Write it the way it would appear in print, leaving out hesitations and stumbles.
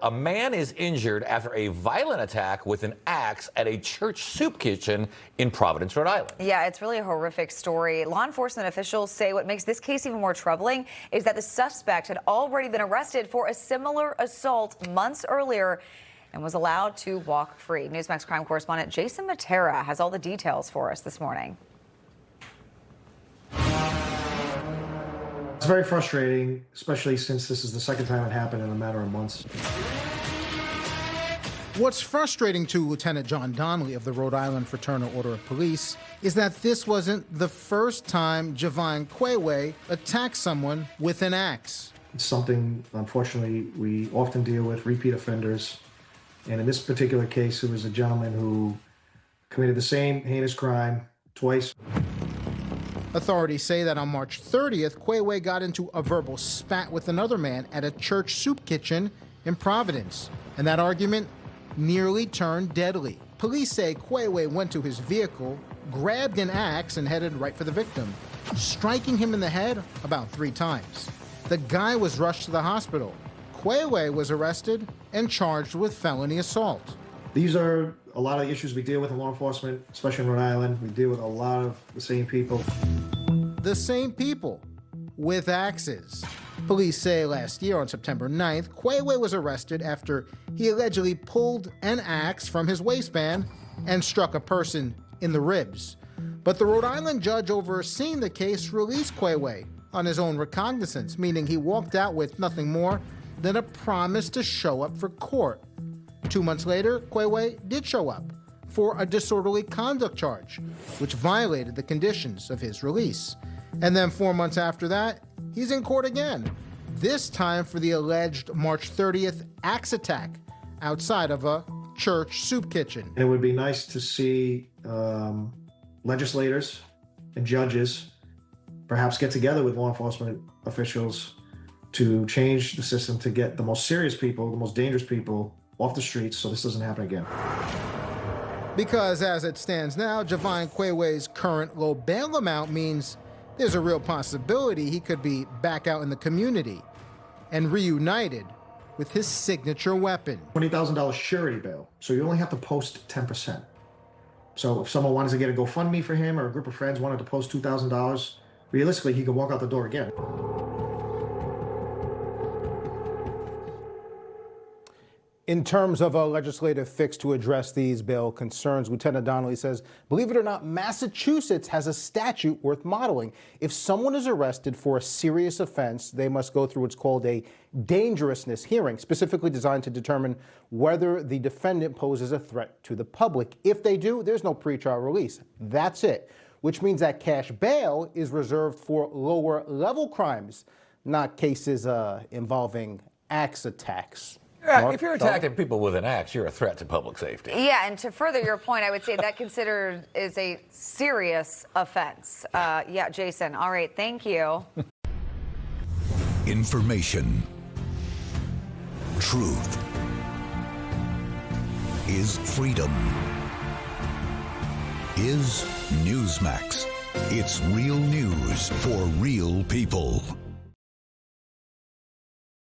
A man is injured after a violent attack with an axe at a church soup kitchen in Providence, Rhode Island. Yeah, it's really a horrific story. Law enforcement officials say what makes this case even more troubling is that the suspect had already been arrested for a similar assault months earlier and was allowed to walk free. Newsmax crime correspondent Jason Mattera has all the details for us this morning. It's very frustrating, especially since this is the second time it happened in a matter of months. What's frustrating to Lieutenant John Donnelly of the Rhode Island Fraternal Order of Police is that this wasn't the first time Javon Quayway attacked someone with an axe. It's something, unfortunately, we often deal with repeat offenders. And in this particular case, it was a gentleman who committed the same heinous crime twice. Authorities say that on March 30th, Quayway got into a verbal spat with another man at a church soup kitchen in Providence, and that argument nearly turned deadly. Police say Quayway went to his vehicle, grabbed an axe, and headed right for the victim, striking him in the head about 3 times. The guy was rushed to the hospital. Quayway was arrested and charged with felony assault. These are a lot of the issues we deal with in law enforcement, especially in Rhode Island. We deal with a lot of the same people. The same people with axes. Police say last year on September 9th, Quayway was arrested after he allegedly pulled an axe from his waistband and struck a person in the ribs. But the Rhode Island judge overseeing the case released Quayway on his own recognizance, meaning he walked out with nothing more than a promise to show up for court. 2 months later, Quayway did show up for a disorderly conduct charge, which violated the conditions of his release. And then 4 months after that, he's in court again, this time for the alleged March 30th axe attack outside of a church soup kitchen. It would be nice to see legislators and judges perhaps get together with law enforcement officials to change the system to get the most serious people, the most dangerous people off the streets so this doesn't happen again. Because as it stands now, Javon Quayway's current low bail amount means there's a real possibility he could be back out in the community and reunited with his signature weapon. $20,000 surety bail, so you only have to post 10%. So if someone wanted to get a GoFundMe for him or a group of friends wanted to post $2,000, realistically, he could walk out the door again. In terms of a legislative fix to address these bail concerns, Lieutenant Donnelly says, believe it or not, Massachusetts has a statute worth modeling. If someone is arrested for a serious offense, they must go through what's called a dangerousness hearing, specifically designed to determine whether the defendant poses a threat to the public. If they do, there's no pretrial release. That's it, which means that cash bail is reserved for lower level crimes, not cases involving axe attacks. Yeah, if you're attacking people with an axe, you're a threat to public safety. Yeah, and to further your point, I would say that considered is a serious offense. Yeah, Jason. All right, thank you. Information. Truth is freedom. Is Newsmax. It's real news for real people.